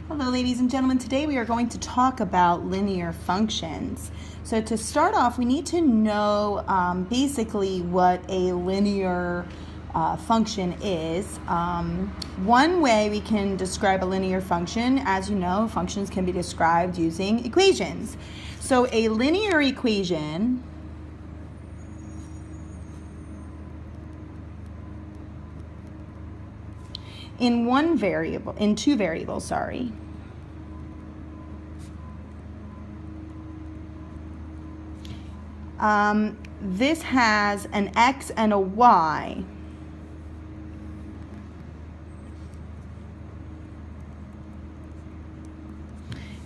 Hello ladies and gentlemen, today we are going to talk about linear functions. So to start off, we need to know basically what a linear function is. One way we can describe a linear function, as you know, functions can be described using equations. So a linear equation in two variables, this has an x and a y.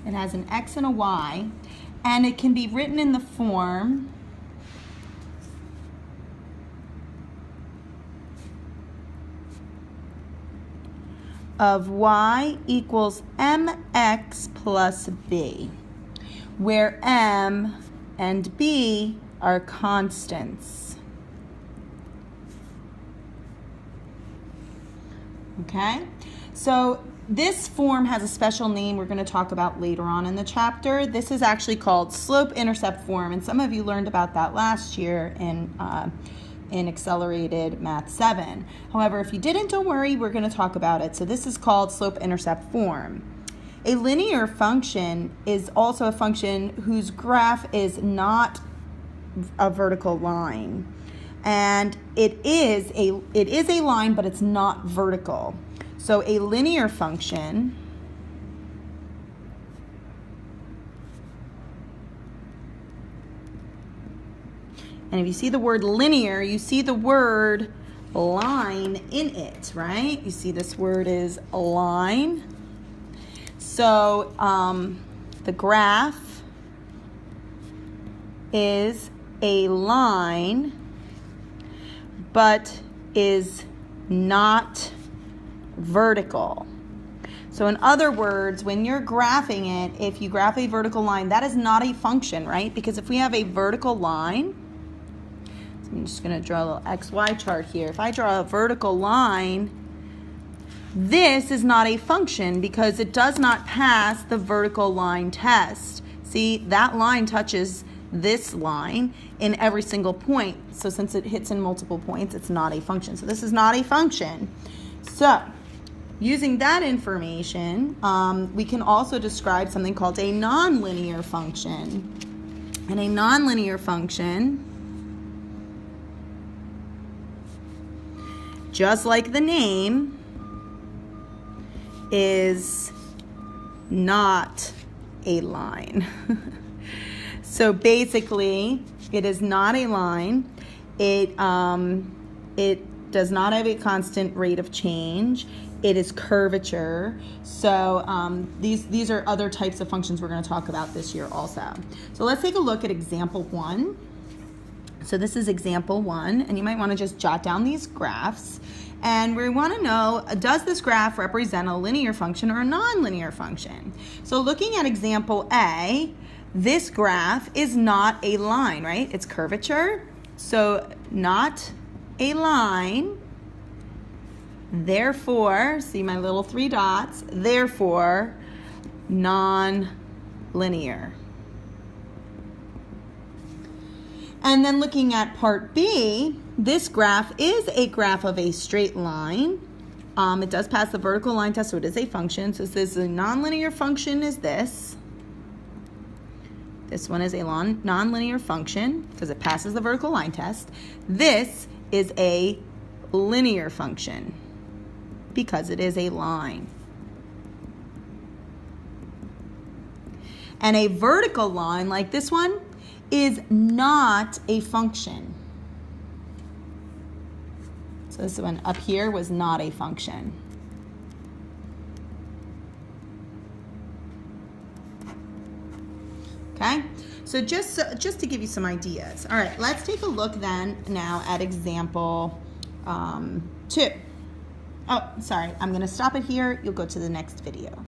It has an x and a y, and it can be written in the form of y equals mx plus b, where m and b are constants. Okay, so this form has a special name we're going to talk about later on in the chapter. This is actually called slope-intercept form, and some of you learned about that last year in Accelerated Math 7. However, if you didn't, don't worry, we're going to talk about it. So this is called slope-intercept form. A linear function is also a function whose graph is not a vertical line. And it is a line, but it's not vertical. So a linear function and if you see the word linear, you see the word line in it, right? You see this word is a line. So the graph is a line, but is not vertical. So in other words, when you're graphing it, if you graph a vertical line, that is not a function, right? Because if we have a vertical line, so I'm just going to draw a little XY chart here. If I draw a vertical line, this is not a function because it does not pass the vertical line test. See, that line touches this line in every single point. So since it hits in multiple points, it's not a function. So this is not a function. So using that information, we can also describe something called a nonlinear function. And a nonlinear function, just like the name, is not a line. So basically, it is not a line. It does not have a constant rate of change. It is curvature. So these are other types of functions we're going to talk about this year also. So let's take a look at example 1. So this is example 1, and you might want to just jot down these graphs. And we want to know, does this graph represent a linear function or a nonlinear function? So looking at example A, this graph is not a line, right? It's curvature, so not a line. Therefore, see my little 3 dots, therefore non-linear. And then looking at part B, this graph is a graph of a straight line. It does pass the vertical line test, so it is a function. So this is a nonlinear function is this. This one is a nonlinear function because it passes the vertical line test. This is a linear function because it is a line. And a vertical line like this one is not a function. So this one up here was not a function. Okay, so just to give you some ideas. All right, let's take a look then now at example 2. Oh, sorry, I'm going to stop it here. You'll go to the next video.